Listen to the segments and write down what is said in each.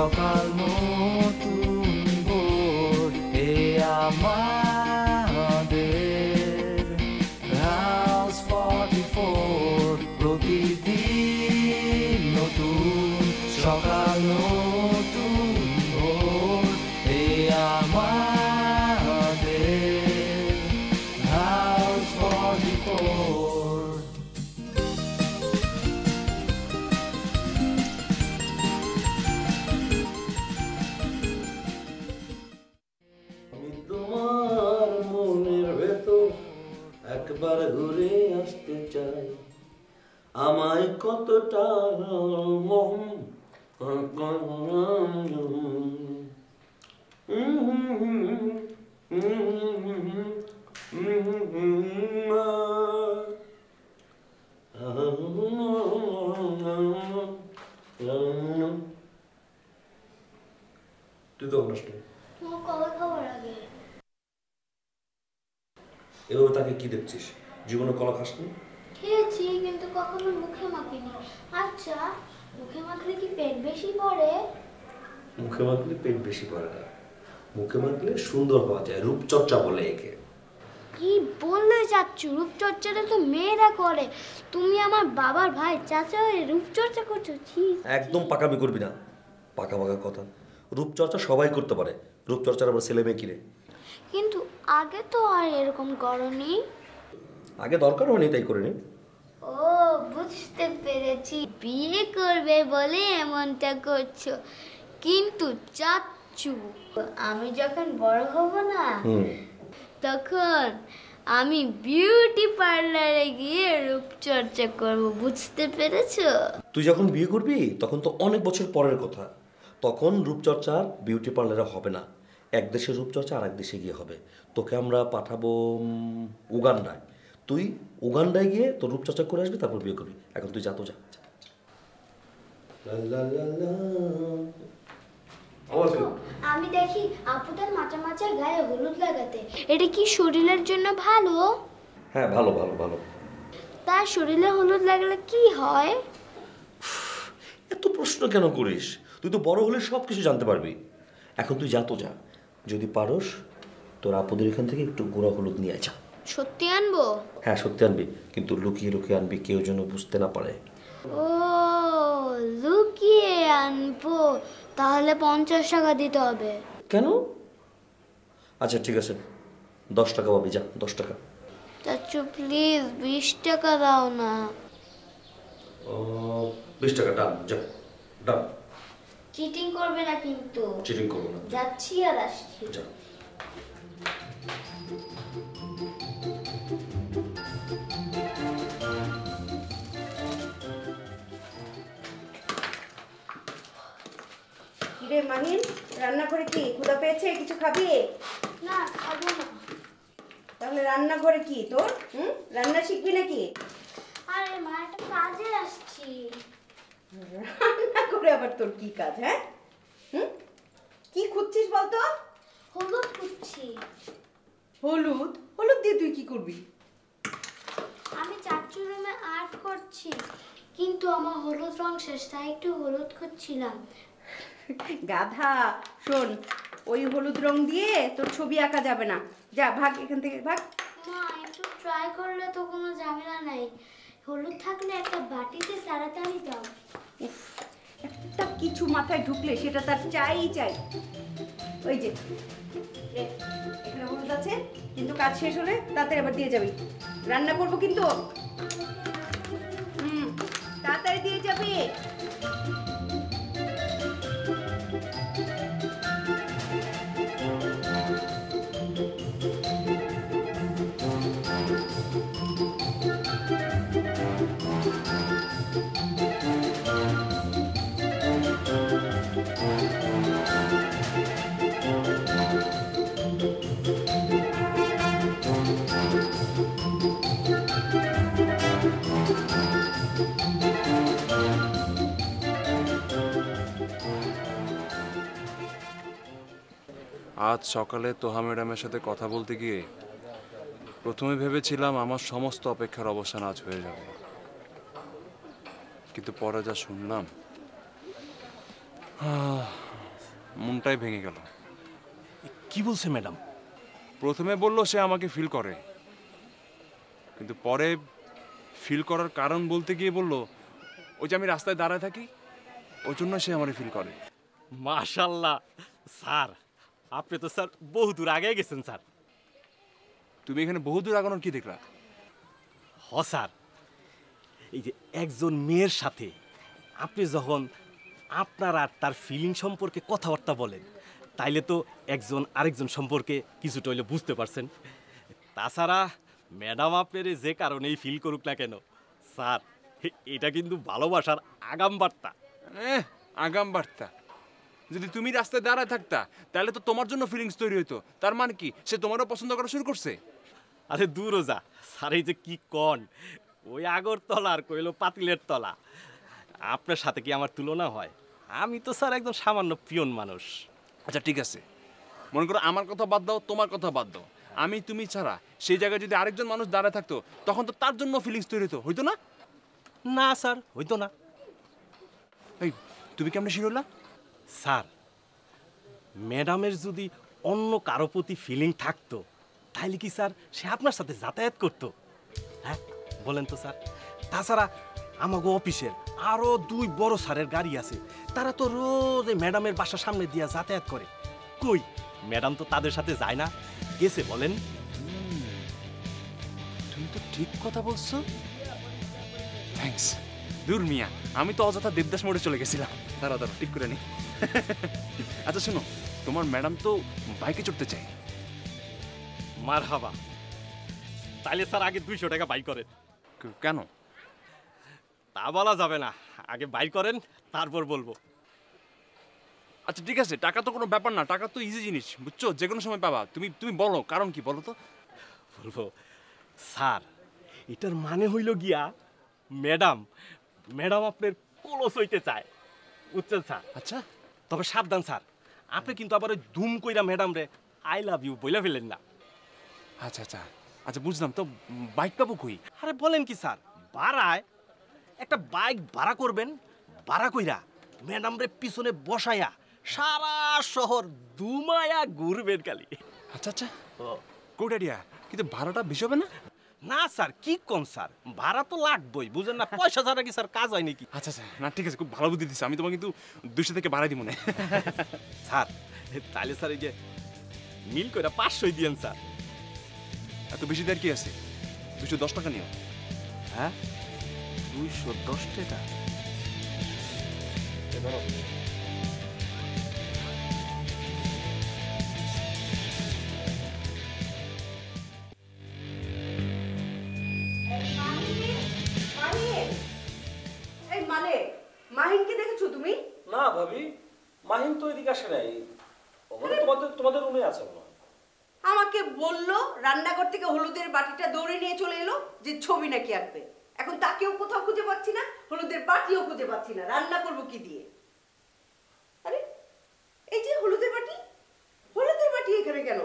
সকাল নতুন ভোর এ আমাদের হাউস 44 প্রতিদিন নতুন সকাল নতুন ভোর এ আমাদের হাউস 44 তোমার মনের ভেতর একবার ঘুরে আসতে চাই আমায় কতটা মন তুই কখন আসলি? এভাবে তাকে কি দেখছিস? জীবনে কলা খাসনি? খেয়েছি কিন্তু কখনো মুখে মাখিনি। আচ্ছা, মুখে মাখলে কি পেট বেশি পড়ে? মুখে মাখলে পেট বেশি পড়ে না, মুখে মাখলে সুন্দর হওয়া যায়, রূপচর্চা বলে একে। কি বললে যাচ্ছ? রূপচর্চাটা তো মেয়েরা করে। তুমি আমার বাবার ভাই, চাচা হয়ে রূপচর্চা করছো? একদম পাকামি করবি না, পাকা পাকা কথা। রূপচর্চা সবাই করতে পারে, রূপচর্চার আবার ছেলে মেয়ে কিরে। কিন্তু আগে তো আর এরকম করনি। আগে দরকার হয়নি তাই করিনি। ও, বুঝতে পেরেছি, বিয়ে করবে বলে এমনটা করছো। কিন্তু চাচ্ছু, আমি যখন বড় হব না তখন আমি বিউটি পার্লারে গিয়ে রূপচর্চা করব, বুঝতে পেরেছো? তুই যখন বিয়ে করবি তখন তো অনেক বছর পরের কথা, তখন রূপচর্চা বিউটি পার্লারে হবে না, এক দেশের রূপচর্চা আর এক দেশে গিয়ে হবে। তোকে আমরা পাঠাবো উগান্ডায়, তুই উগান্ডায় গিয়ে তোর রূপচর্চা করে আসবি, তারপর বিয়ে করবি। এখন তুই যা তো যা। আমি দেখি আপুদের মাঝে মাঝে গায়ে হলুদ লাগাতে, এটা কি শরীরের জন্য ভালো? হ্যাঁ, ভালো ভালো ভালো। তার শরীরে হলুদ লাগলে কি হয়? এত প্রশ্ন কেন করিস? তুই তো বড় হলে সব কিছু জানতে পারবি। এখন তুই যা তো যা, যদি পারোস তোর আপুদের এখান থেকে একটু গুঁড়া হলুদ নিয়ে যা। সত্যি আনবো? হ্যাঁ সত্যি আনবি, কিন্তু লুকিয়ে লুকিয়ে আনবি, কেউ যেন বুঝতে না পারে। ও, লুকিয়ে আনবো? তাহলে 50 টাকা দিতে হবে। কেন? আচ্ছা ঠিক আছে, 10 টাকা পাবি, যা 10 টাকা। চাচু প্লিজ 20 টাকা দাও না। 20 টাকা ডান, যা ডান। চিটিং করবে না কিন্তু। চিটিং করবো না, যাচ্ছি আর আসছি। যা। কিরে মাহিন, রান্নাঘরে কি ক্ষুধা পেয়েছে? কিছু খাবি? না, খাবো না। তাহলে রান্নাঘরে কি তোর? রান্না শিখবি নাকি? আরে মা, একটা কাজে আসছি। রান্না করে আবার তোর কি কাজ? হ্যাঁ, কি খুঁজছিস বলতো? হলুদ খুঁজছি। হলুদ? হলুদ দিয়ে তুই কি করবি? আমি চাচুর রুমে আর্ট করছি, কিন্তু আমার হলুদ রং শেষ, তাই একটু হলুদ খুঁজছিলাম। গাধা, শোন, ওই হলুদ রং দিয়ে তোর ছবি আঁকা যাবে না। যা, ভাগ এখান থেকে, ভাগ। মা, একটু ট্রাই করলে তো কোনো ঝামেলা নাই। হলুদ থাকলে একটা বাটিতে তাড়াতাড়ি দাও। উফ, একটা কিছু মাথায় ঢুকলে সেটা তার চাই চাই। ওই যে এখানে হলুদ আছে, কিন্তু কাজ শেষ হলে তাড়াতাড়ি আবার দিয়ে যাবি। রান্না করবো কিন্তু, তাড়াতাড়ি দিয়ে যাবি। আজ সকালে তোহা ম্যাডামের সাথে কথা বলতে গিয়ে প্রথমে ভেবেছিলাম আমার সমস্ত অপেক্ষার অবসান আজ হয়ে যাবে, কিন্তু পরে যা শুনলাম মনটাই ভেঙে গেল। কি বলছে ম্যাডাম? প্রথমে বলল সে আমাকে ফিল করে, কিন্তু পরে ফিল করার কারণ বলতে গিয়ে বলল ওই যে আমি রাস্তায় দাঁড়ায় থাকি ওই জন্য সে আমারে ফিল করে। মাশাল্লাহ স্যার, আপনি তো স্যার বহু দূর আগে গেছেন স্যার। তুমি এখানে বহুদূর আগানোর কি দেখলা? হ স্যার, এই যে একজন মেয়ের সাথে আপনি যখন আপনার আর তার ফিলিং সম্পর্কে কথাবার্তা বলেন, তাইলে তো একজন আরেকজন সম্পর্কে কিছুটা হইলে বুঝতে পারছেন। তাছাড়া ম্যাডাম আপনার যে কারণেই ফিল করুক না কেন স্যার, এটা কিন্তু ভালোবাসার আগাম বার্তা। আগাম বার্তা? যদি তুমি রাস্তায় দাঁড়ায় থাকতা তাহলে তো তোমার জন্য ফিলিংস তৈরি হইতো। তার মানে কি সে তোমারও পছন্দ করা শুরু করছে? আরে দূরও যা স্যার, এই যে কি কন, ওই আগরতলা আর কইলো পাতিলের তলা। আপনার সাথে কি আমার তুলনা হয়? আমি তো স্যার একদম সামান্য পিয়ন মানুষ। আচ্ছা ঠিক আছে, মনে করো আমার কথা বাদ দাও, তোমার কথা বাদ দাও, আমি তুমি ছাড়া সেই জায়গায় যদি আরেকজন মানুষ দাঁড়ায় থাকতো তখন তো তার জন্য ফিলিংস তৈরি হতো, হইতো না? না স্যার, হইতো না। এই তুমি কেমন শির হলা? স্যার, ম্যাডামের যদি অন্য কারো প্রতি ফিলিং থাকতো তাহলে কি স্যার সে আপনার সাথে যাতায়াত করতো? হ্যাঁ বলেন তো স্যার। তাছাড়া আমাগো অফিসের আরো 2 বড় স্যারের গাড়ি আছে, তারা তো রোজ এই ম্যাডামের বাসার সামনে দিয়া যাতায়াত করে। কই ম্যাডাম তো তাদের সাথে যায় না, গেছে বলেন? তুমি তো ঠিক কথা বলছো। থ্যাঙ্কস। দূর মিয়া, আমি তো অযথা দেবদাস মোড়ে চলে গেছিলাম। দাঁড়া দাঁড়া, ঠিক করে নি। আচ্ছা শোনো, তোমার ম্যাডাম তো বাইকে চড়তে চায়। মারহাবা, তাইলে স্যার আগে 200 টাকা বাই করেন। কেন? তা বলা যাবে না, আগে বাই করেন তারপর বলবো। আচ্ছা ঠিক আছে, টাকা তো কোনো ব্যাপার না, টাকা তো ইজি জিনিস, বুঝছো, যে কোনো সময় পাবা। তুমি তুমি বলো কারণ কি, বলো তো। বলবো স্যার, এটার মানে হইল গিয়া ম্যাডাম ম্যাডাম আপনার কলস হইতে চায়, বুঝছেন স্যার? আচ্ছা তবে সাবধান স্যার, আপনি কিন্তু আবার ওই ধুম কইরা ম্যাডাম রে আই লাভ ইউ বইলা ফেলেন না। আচ্ছা আচ্ছা আচ্ছা, বুঝলাম। তো বাইক পাবো কই? আরে বলেন কি স্যার, ভাড়ায় একটা বাইক ভাড়া করবেন, ভাড়া কইরা ম্যাডাম রে পিছনে বসায়া সারা শহর দুমায়া ঘুরবেন খালি। আচ্ছা আচ্ছা, কোটারিয়া, কিন্তু ভাড়াটা বেশি হবে না? না স্যার, কি কম স্যার, ভাড়া তো লাগবেই, বুঝেন না? পয়সা ছাড়া কি স্যার কাজ হয় নাকি? আচ্ছা আচ্ছা, না ঠিক আছে, খুব ভালো বুদ্ধি দিচ্ছি। আমি তোমাকে কিন্তু 200 থেকে বাড়াই দিব না। স্যার তাহলে স্যার এই যে মিল কইরা 500 দিয়েন স্যার। এত বেশি দেওয়ার কি আছে? 210 টাকা নিও। হ্যাঁ 210 টাকা? এই মালে, মাহিনকে দেখেছো তুমি? না ভাবি, মাহিন তো এদিকে আসে নাই, তোমাদের তোমাদের রুমে আছে মনে হয়। আমাকে বললো রান্নাঘর থেকে হলুদের বাটিটা দৌড়ে নিয়ে চলে এলো যে ছবি নাকি আঁকবে। এখন তাকেও কোথাও খুঁজে পাচ্ছি না, হলুদের বাটিও খুঁজে পাচ্ছি না, রান্না করবো কি দিয়ে? আরে এই যে হলুদের বাটি, হলুদের বাটি এখানে কেন?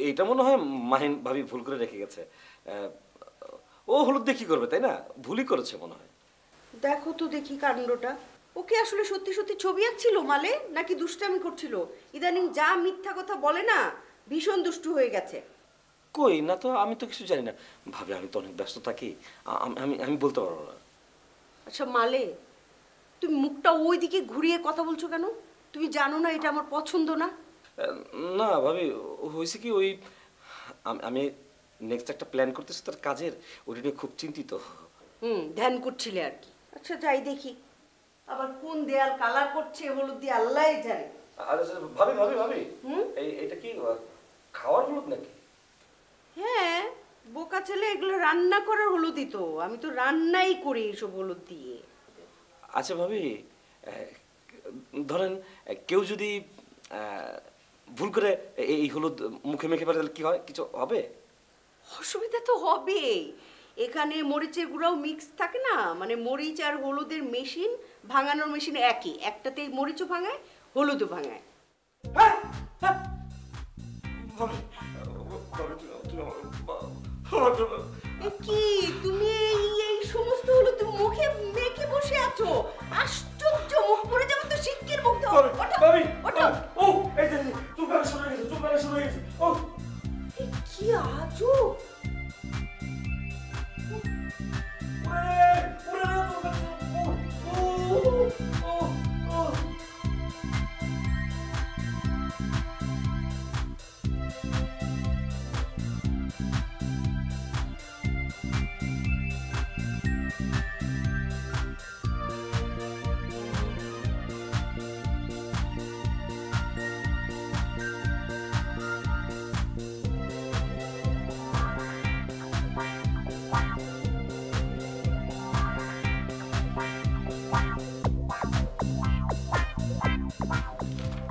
এইটা মনে হয় মাহিন ভাবি ভুল করে রেখে গেছে। ও হলুদ দিয়ে কি করবে, তাই না? ভুলই করেছে মনে হয়। দেখো তো দেখি কাণ্ডটা। ওকে আসলে সত্যি সত্যি ছবি আঁকছিল মালে, নাকি দুষ্টামি করছিল? ইদানিং যা মিথ্যা কথা বলে না, ভীষণ দুষ্টু হয়ে গেছে। কই না তো, আমি তো কিছু জানি না ভাবি, আমি তো অনেক ব্যস্ত থাকি, আমি আমি বলতে পারবো না। আচ্ছা মালে, তুমি মুখটা ওই দিকে ঘুরিয়ে কথা বলছো কেন? তুমি জানো না এটা আমার পছন্দ না? না ভাবি, হয়েছে কি, ওই আমি নেক্সট একটা প্ল্যান করতেছি তার কাজের, ওটা নিয়ে খুব চিন্তিত। ধ্যান করছিলে আর কি। আচ্ছা যাই দেখি, আবার কোন দেয়াল কালার করছে হলুদ দিয়ে আল্লাহই জানে। আচ্ছা ভাবি ভাবি ভাবি, এটা কি খাওয়ার হলুদ নাকি? হ্যাঁ, বোকা ছেলে, এগুলো রান্না করার হলুদই তো। আমি তো রান্নাই করি এইসব হলুদ দিয়ে। আচ্ছা ভাবি, ধরেন কেউ যদি ভুল করে এই হলুদ মুখে মেখে ফেলে তাহলে কি হয়, কিছু হবে? অসুবিধা তো হবেই। এখানে মরিচের গুঁড়াও মিক্স থাকে না, মানে মরিচ আর হলুদের মেশিন, ভাঙানোর মেশিন একই, একটাতেই মরিচও ভাঙায় হলুদও ভাঙায়। কি তুমি এই সমস্ত হলুদ মুখে মেখে বসে আছো? আশ্চর্য, মুখ পড়ে যাবে তো শিক্ষির মুখ ভাবি ওঠো। ও এই যে চুলকানো শুরু হয়ে গেছে, চুলকানো শুরু হয়ে গেছে। ও কি আজব! ওরে ওরে না চুলকাচ্ছে। ও ও ও ও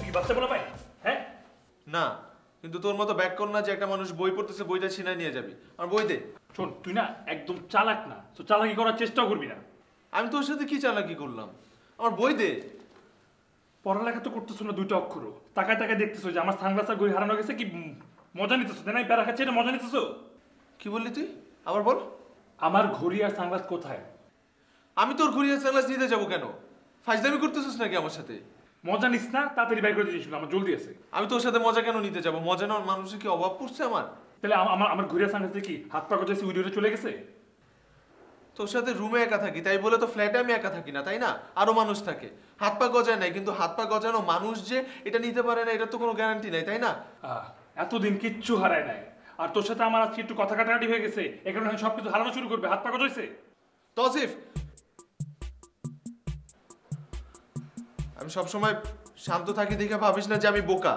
কি বাচ্চা বলা ভাই? হ্যাঁ না, কিন্তু তোর মতো ব্যাক কর না যে একটা মানুষ বই পড়তেছে বইটা ছিনায় নিয়ে যাবি। আর বই দে। শোন তুই না একদম চালাক না, তো চালাকি করার চেষ্টাও করবি না। আমি তোর সাথে কি চালাকি করলাম? আমার বই দে। পড়ালেখা তো করতেছো না দুইটা অক্ষরও, তাকায় তাকায় দেখতেছো যে আমার সানগ্লাসের ঘড়ি হারানো গেছে, কি মজা নিতেছো? তাই না? প্যারা খাচ্ছে এটা মজা নিতেছো? কি বললি তুই? আবার বল। আমার ঘড়ি আর সানগ্লাস কোথায়? আমি তোর ঘুরিয়ে সানগ্লাস নিতে যাবো কেন? ফাজলামি করতেছিস নাকি আমার সাথে? মজা নিস না, তাড়াতাড়ি বাইর করে দিয়েছিল, আমার জলদি আছে। আমি তোর সাথে মজা কেন নিতে যাবো? মজা নেওয়ার মানুষের কি অভাব পড়ছে আমার? তাহলে আমার আমার ঘড়ি আর সানগ্লাস কি হাত পা গজাইছে উইডিওতে চলে গেছে? তোর সাথে রুমে একা থাকি তাই বলে তো ফ্ল্যাটে আমি একা থাকি না, তাই না? আরো মানুষ থাকে। হাত পা গজায় নাই, কিন্তু হাত পা গজানো মানুষ যে এটা নিতে পারে না এটা তো কোনো গ্যারান্টি নাই, তাই না? এতদিন কিচ্ছু হারায় নাই, আর তোর সাথে আমার আজকে একটু কথা কাটাকাটি হয়ে গেছে, এ কারণে আমি সবকিছু হারানো শুরু করবে। হাত পা গজাইছে। তৌসিফ, আমি সবসময় শান্ত থাকি দেখে ভাবিস না যে আমি বোকা।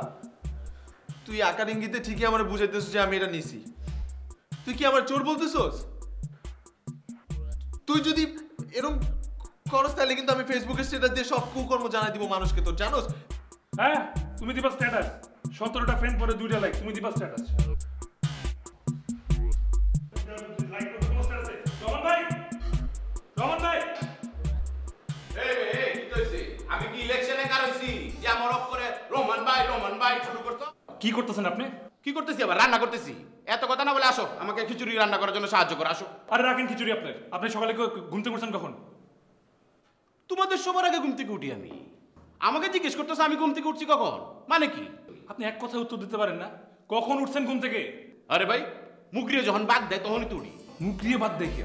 তুই আকার ইঙ্গিতে ঠিকই আমার বুঝাইতেছিস যে আমি এটা নিছি। তুই কি আমার চোর বলতেছস? তুই যদি এরকম করস তাহলে কিন্তু আমি ফেসবুকে স্ট্যাটাস দিয়ে সব কুকর্ম জানাই দিব মানুষকে। তোর জানোস? হ্যাঁ তুমি দিবা স্ট্যাটাস, 17টা ফ্রেন্ড পরে 2টা লাইক, তুমি দিবা স্ট্যাটাস। লাইক করতে কোনো স্ট্যাটাস আছে? রহমান ভাই, রহমান ভাই, কি কইছি? আমি কি ইলেকশনে কারছি যে আমার অফ করে রহমান ভাই শুরু করতো? কি করতেছেন আপনি? কি করতেছি? আবার রান্না করতেছি। এত কথা না বলে আসো, আমাকে খিচুড়ি রান্না করার জন্য সাহায্য করো, আসো। আরে রাখেন খিচুড়ি আপনার, আপনি সকালে ঘুম থেকে উঠছেন কখন? তোমাদের সবার আগে ঘুম থেকে উঠি আমি। আমাকে জিজ্ঞেস করতেছো আমি ঘুম থেকে উঠছি কখন? মানে কি? আপনি এক কথায় উত্তর দিতে পারেন না? কখন উঠছেন ঘুম থেকে? আরে ভাই, মুগরিয়ে যখন বাগ দেয় তখনই তো উঠি। মুখ দিয়ে বাদ দেখি।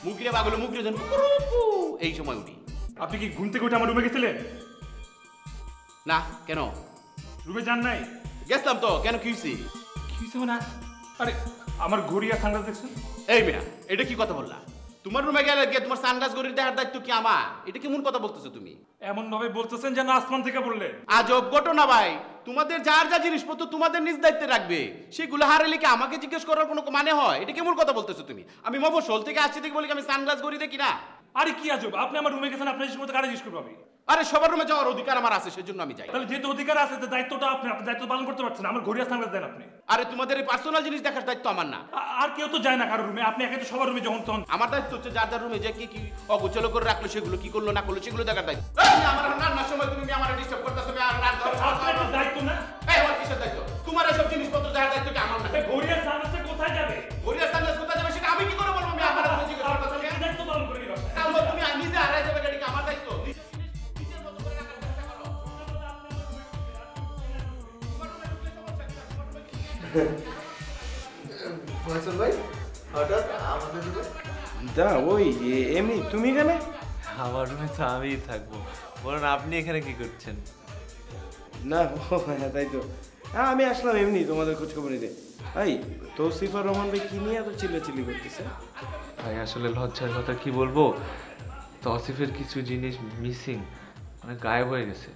মুগরিয়ে বাগ হলো মুগরিয়ে যখন কুকুরুকু, এই সময় উঠি। আপনি কি ঘুম থেকে উঠে আমার রুমে গেছিলেন? না, কেন? রুমে যান নাই? গেছিলাম তো, কেন কি হইছে? কি হয়েছে না? আরে আমার ঘড়ি আর সানগ্লাস দেখছেন? এই মিয়া, এটা কি কথা বললা? তোমার রুমে গেলে গিয়ে তোমার সানগ্লাস গড়ির দেখার দায়িত্ব কি আমার? এটা কেমন কথা বলতেছো তুমি? এমন ভাবে বলতেছেন যেন আসমান থেকে বললেন। আজব ঘটনা ভাই। তোমাদের যার যা জিনিসপত্র তোমাদের নিজ দায়িত্বে রাখবে, সেগুলো হারালে কি আমাকে জিজ্ঞেস করার কোনো মানে হয়? এটা কেমন কথা বলতেছো তুমি? আমি মফস্বল থেকে আসছি দেখি বলি আমি সানগ্লাস গড়ি দেখি না? আরে কি আজব, আপনি আমার রুমে গেছেন, আপনার সময় কারে জিজ্ঞেস করবো আমি? আরে সবার রুমে যাওয়ার অধিকার আমার আছে, সেজন্য আমি যাই। তাহলে যেহেতু অধিকার আছে, দায়িত্বটা আপনি দায়িত্ব পালন করতে পারছেন। আমার ঘড়ি আর সানগ্লাস দেন আপনি। আরে তোমাদের এই পার্সোনাল জিনিস দেখার দায়িত্ব আমার না। আর কেউ তো যায় না কারো রুমে, আপনি একে তো সবার রুমে যখন তখন। আমার দায়িত্ব হচ্ছে যার যার রুমে যে কি কি অগোচল করে রাখলো, সেগুলো কি করলো না করলো সেগুলো দেখার দায়িত্ব। আমার রান্নার সময় তুমি আমার ডিস্টার্ব করতেছো। আপনার তো দায়িত্ব না? এই আমার কিসের দায়িত্ব? তোমার এসব জিনিসপত্র দেখার দায়িত্ব কি আমার না? এই ঘড়ি আর সানগ্লাসটা কোথায় যাবে? গড়িয়া সানগ্লাস কোথায় যাবে সেটা আমি কি করে বলবো? আমি আমার কাছে জিজ্ঞেস করতেছো কেন? দায়িত্ব পালন করি না। তাহলে তুমি নিজে হারাই যাবে, এটা কি আমার দায়িত্ব? নিজের মতো করে রাখার চেষ্টা করো। ফয়সাল ভাই, হঠাৎ আমাদের রুমে? দা ওই এমনি তুমি এখানে? আমার রুমে তো আমিই থাকবো, বলুন আপনি এখানে কি করছেন? না ও হ্যাঁ তাই তো। হ্যাঁ আমি আসলাম এমনি তোমাদের খোঁজ খবর নিতে। এই তৌসিফ আর রহমান ভাই কি নিয়ে এত চিল্লাচিল্লি করতেছে? ভাই আসলে লজ্জার কথা কি বলবো, তৌসিফের কিছু জিনিস মিসিং, মানে গায়েব হয়ে গেছে।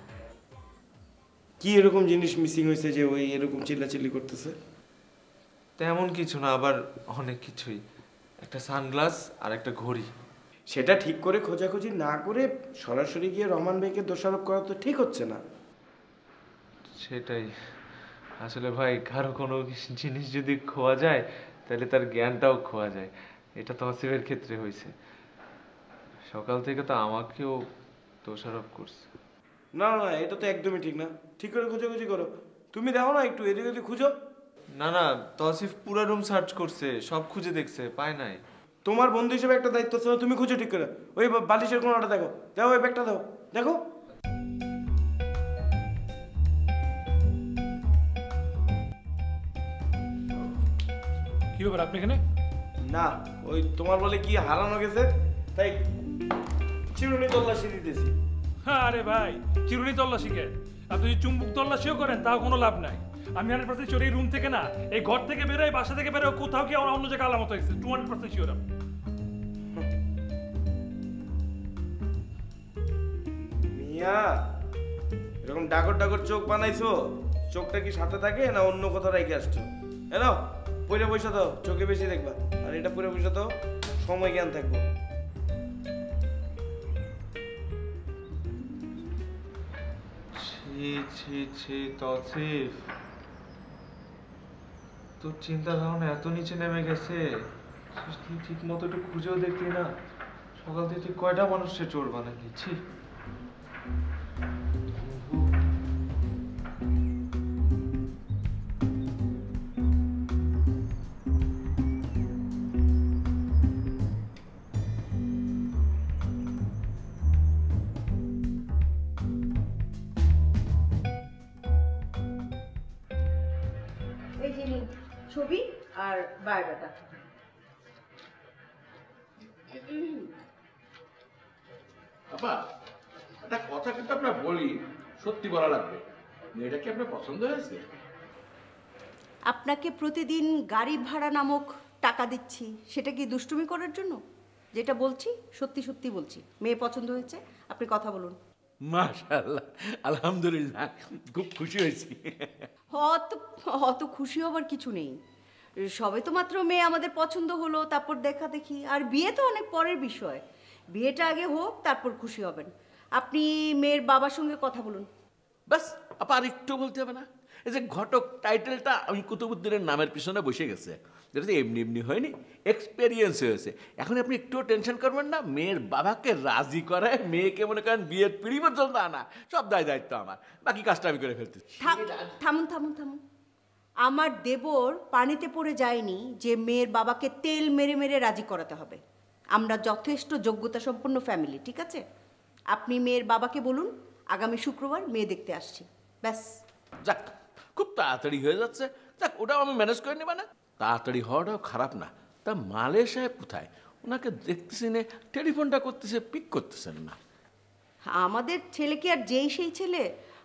কি এরকম জিনিস মিসিং হয়েছে যে ওই এরকম চিল্লাচিল্লি করতেছে? তেমন কিছু না, আবার অনেক কিছুই। একটা সানগ্লাস আর একটা ঘড়ি। সেটা ঠিক করে খোঁজাখুঁজি না করে সরাসরি গিয়ে রহমান ভাইকে দোষারোপ করা তো ঠিক হচ্ছে না। সেটাই আসলে ভাই, কারো কোনো জিনিস যদি খোয়া যায় তাহলে তার জ্ঞানটাও খোয়া যায়। এটা তৌসিফের ক্ষেত্রে হয়েছে। সকাল থেকে তো আমাকেও দোষারোপ করছে। না না এটা তো একদমই ঠিক না। ঠিক করে খোঁজাখুঁজি করো। তুমি দেখো না একটু এদিকে ওদিকে খুঁজো। না না, তৌসিফ পুরো রুম সার্চ করছে, সব খুঁজে দেখছে, পায় নাই। তোমার বন্ধু হিসেবে একটা দায়িত্ব আছে, তুমি খুঁজো ঠিক করে। ওই বালিশের কোনাটা দেখো, দেখো ওই ব্যাগটা দাও, দেখো। কি ব্যাপার আপনি এখানে? না ওই তোমার বলে কি হারানো গেছে তাই চিরুনি তল্লাশি দিতেছি। আরে ভাই চিরুনি তল্লাশি কে? আপনি যদি চুম্বক তল্লাশিও করেন তাও কোনো লাভ নাই। আমি 100% শিওর এই রুম থেকে না, এই ঘর থেকে বেরোয়, বাসা থেকে বেরোয়, কোথাও কি অন্য জায়গায় আলামত হয়েছে। 200% শিওর। মিয়া এরকম ডাগর ডাগর চোখ বানাইছো, চোখটা কি সাথে থাকে না অন্য কোথাও রেখে আসছো? এনো পয়সা পয়সা দাও, চোখে বেশি দেখবা। আর এটা পুরো পয়সা দাও, সময় জ্ঞান থাকবো। ছি ছি ছি তৌসিফ, তোর চিন্তা ভাবনা এত নিচে নেমে গেছে, তুই ঠিক মতো একটু খুঁজেও দেখলি না? সকাল থেকে তুই কয়টা মানুষকে চোর বানাই দিচ্ছি। এই যে নিন ছবি আর বায়োডাটা। আপা একটা কথা কিন্তু আপনার বলি, সত্যি বলা লাগবে, মেয়েটা কি আপনার পছন্দ হয়েছে? আপনাকে প্রতিদিন গাড়ি ভাড়া নামক টাকা দিচ্ছি, সেটা কি দুষ্টুমি করার জন্য? যেটা বলছি সত্যি সত্যি বলছি, মেয়ে পছন্দ হয়েছে, আপনি কথা বলুন। মাশাআল্লাহ, আলহামদুলিল্লাহ, খুব খুশি হয়েছি। অত খুশি হবার কিছু নেই, সবে তো মাত্র মেয়ে আমাদের পছন্দ হলো, তারপর দেখা দেখি, আর বিয়ে তো অনেক পরের বিষয়। বিয়েটা আগে হোক, তারপর খুশি হবেন। আপনি মেয়ের বাবার সঙ্গে কথা বলুন। বাস আপা, আর একটু বলতে হবে না? এই যে ঘটক টাইটেলটা আমি কুতুবুদ্দিনের নামের পিছনে বসে গেছে, যেটা তো এমনি এমনি হয়নি, এক্সপেরিয়েন্স হয়েছে। এখন আপনি একটুও টেনশন করবেন না, মেয়ের বাবাকে রাজি করায় মেয়েকে মনে করেন বিয়ের পিড়ি পর্যন্ত আনা, সব দায়িত্ব আমার, বাকি কাজটা আমি করে ফেলতেছি। থামুন থামুন থামুন, আমার দেবর পানিতে পড়ে যায়নি যে মেয়ের বাবাকে তেল মেরে মেরে রাজি করাতে হবে। আমরা যথেষ্ট যোগ্যতা সম্পন্ন ফ্যামিলি, ঠিক আছে? আপনি মেয়ের বাবাকে বলুন আগামী শুক্রবার মেয়ে দেখতে আসছি, ব্যাস। যাক, খুব তাড়াতাড়ি হয়ে যাচ্ছে, যাক ওটাও আমি ম্যানেজ করে নেব না। তাড়াতাড়ি হওয়াটাও খারাপ না। তা মালে সাহেব কোথায়? ওনাকে দেখতেছি না, টেলিফোনটা করতেছে, পিক করতেছেন না। আমাদের ছেলে কি আর যেই সেই ছেলে?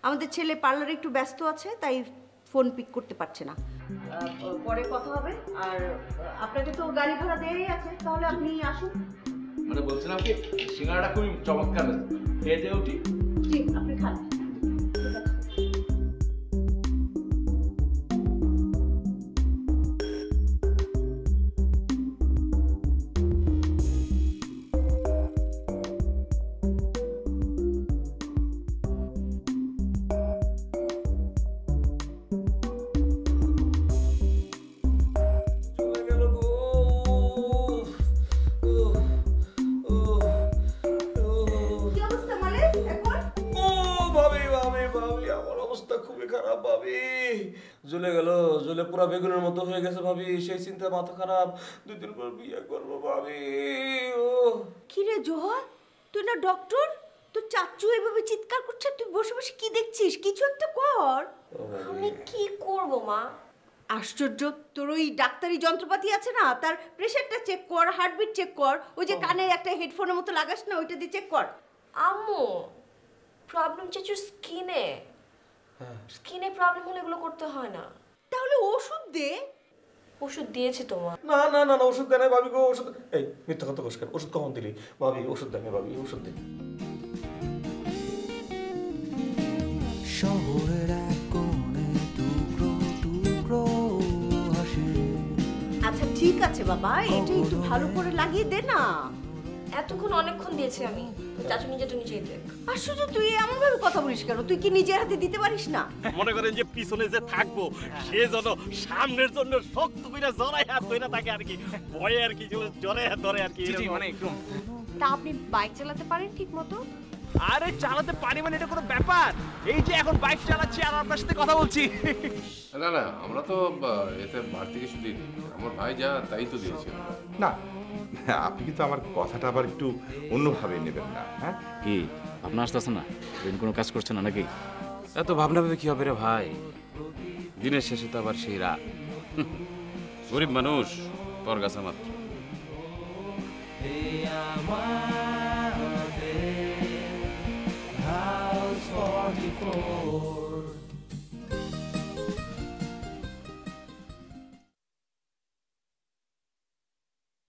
আমাদের ছেলে পার্লারে একটু ব্যস্ত আছে, তাই ফোন পিক করতে পারছে না। পরে কথা হবে। আর আপনাকে তো গাড়ি ভাড়া দেয়াই আছে, তাহলে আপনি আসুন। মানে বলছিলাম কি, সিঙ্গাড়াটা খুবই চমৎকার, খেয়ে দিয়ে উঠি। জি, আপনি খান। জ্বলে গেল, জ্বলে পুরা বেগুনের মতো হয়ে গেছে ভাবি, সেই চিন্তা মাথা খারাপ। 2 দিন পর বিয়ে করবো ভাবি। কি রে জোহর, তুই না ডক্টর? তোর চাচু এভাবে চিৎকার করছে, তুই বসে বসে কি দেখছিস? কিছু একটা কর। আমি কি করব মা? আশ্চর্য, তোর ওই ডাক্তারি যন্ত্রপাতি আছে না, তার প্রেশারটা চেক কর, হার্টবিট চেক কর, ওই যে কানে একটা হেডফোনের মতো লাগাস না, ওইটা দিয়ে চেক কর। আম্মু, প্রবলেম চাচুর স্কিনে। স্কিনে প্রবলেম হলে এগুলো করতে হয় না। তাহলে ওষুধ দে। ওষুধ দিয়েছে তোমার? না না না না, ওষুধ দেয় না ভাবি গো, ওষুধ। এই মিথ্যা কথা কোস কেন? ওষুধ কখন দিলি ভাবি? ওষুধ দেয় না ভাবি, ওষুধ দে। শহরের এক কোণে টুকরো টুকরো হাসি। আচ্ছা ঠিক আছে বাবা, এটা একটু ভালো করে লাগিয়ে দে না। এতক্ষণ অনেকক্ষণ দিয়েছি আমি, তো চাচু নিজেটা নিজেই দেখ। আশ্চর্য, তুই এমন ভাবে কথা বলিস কেন? তুই কি নিজের হাতে দিতে পারিস না? মনে করেন যে পিছনে যে থাকবো সে যেন সামনের জন্য শক্ত করে জড়াই হাত ধরে থাকে আর কি, ভয়ে আর কি, জড়াই হাত ধরে আর কি, মানে একটু। তা আপনি বাইক চালাতে পারেন ঠিক মতো? আরে চালাতে পারি মানে এটা কোনো ব্যাপার? এই যে এখন বাইক চালাচ্ছি আর আপনার সাথে কথা বলছি। না না, আমরা তো এতে বাড়তি কিছু দিই, আমার ভাই যা তাই তো দিয়েছে। না আপনি কিন্তু আমার কথাটা আবার একটু অন্যভাবে নেবেন না। হ্যাঁ কি আপনার আসতেছে না? কোনো কাজ করছে না নাকি? এত ভাবনা ভেবে কি হবে রে ভাই? দিনের শেষে তো আবার সেই রাত। গরিব মানুষ পরগাছা মাত্র। House 44